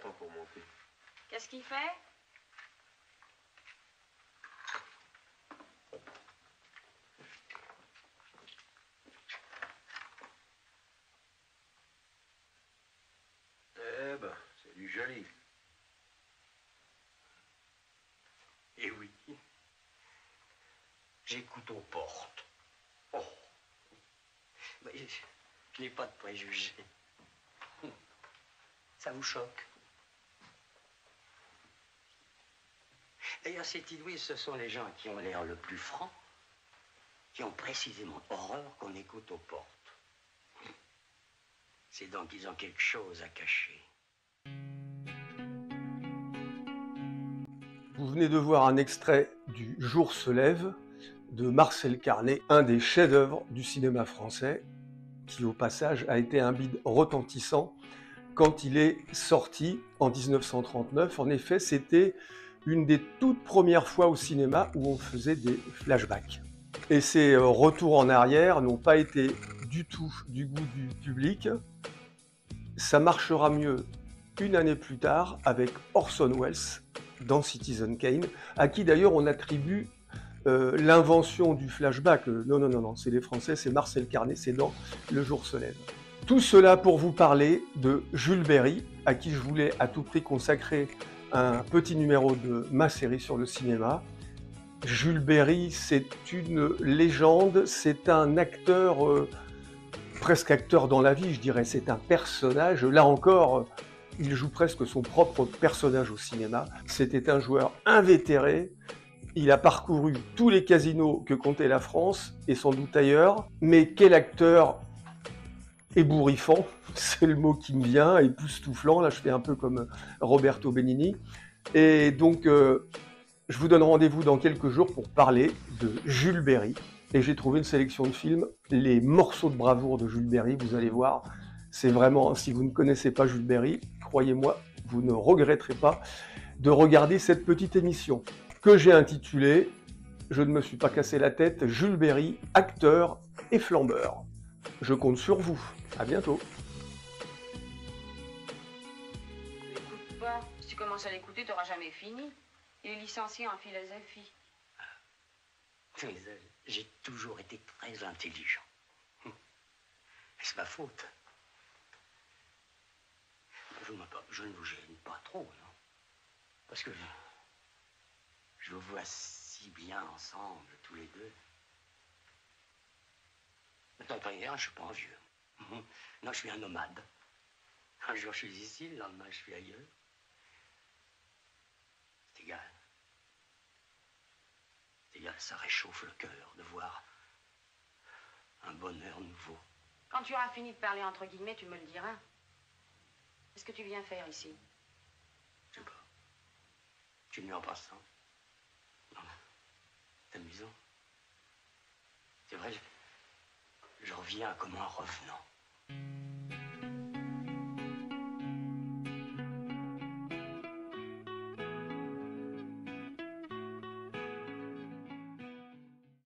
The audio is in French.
attend pour monter. Qu'est-ce qu'il fait? Eh ben, c'est du joli. Eh oui. J'écoute aux portes. Oh. Mais je n'ai pas de préjugés. Ça vous choque? D'ailleurs, c'est inouï, ce sont les gens qui ont l'air le plus francs, qui ont précisément horreur qu'on écoute aux portes. C'est donc qu'ils ont quelque chose à cacher. Vous venez de voir un extrait du Jour se lève de Marcel Carné, un des chefs-d'œuvre du cinéma français, qui au passage a été un bide retentissant quand il est sorti en 1939. En effet, c'était une des toutes premières fois au cinéma où on faisait des flashbacks. Et ces retours en arrière n'ont pas été du tout du goût du public. Ça marchera mieux une année plus tard avec Orson Welles dans Citizen Kane, à qui d'ailleurs on attribue l'invention du flashback. Non, c'est les Français, c'est Marcel Carné, c'est dans Le Jour se lève. Tout cela pour vous parler de Jules Berry, à qui je voulais à tout prix consacrer un petit numéro de ma série sur le cinéma. Jules Berry, c'est une légende, c'est un acteur, presque acteur dans la vie, je dirais, c'est un personnage. Là encore, il joue presque son propre personnage au cinéma. C'était un joueur invétéré. Il a parcouru tous les casinos que comptait la France, et sans doute ailleurs. Mais quel acteur ébouriffant, c'est le mot qui me vient, époustouflant. Là, je fais un peu comme Roberto Benigni. Et donc, je vous donne rendez-vous dans quelques jours pour parler de Jules Berry. Et j'ai trouvé une sélection de films, les morceaux de bravoure de Jules Berry, vous allez voir. C'est vraiment, si vous ne connaissez pas Jules Berry, croyez-moi, vous ne regretterez pas de regarder cette petite émission que j'ai intitulée « Je ne me suis pas cassé la tête, Jules Berry, acteur et flambeur ». Je compte sur vous. À bientôt. N'écoute pas. Si tu commences à l'écouter, tu n'auras jamais fini. Il est licencié en philosophie. Mais j'ai toujours été très intelligent. C'est ma faute. Je ne vous gêne pas trop, non? Parce que je vous vois si bien ensemble, tous les deux. Attends, hier, je suis pas un vieux. Non, je suis un nomade. Un jour, je suis ici, le lendemain, je suis ailleurs. C'est égal. C'est égal, ça réchauffe le cœur de voir un bonheur nouveau. Quand tu auras fini de parler entre guillemets, tu me le diras. Qu'est-ce que tu viens faire ici? Je sais pas. Je suis venu en passant. Non, c'est amusant. C'est vrai, je reviens comme un revenant.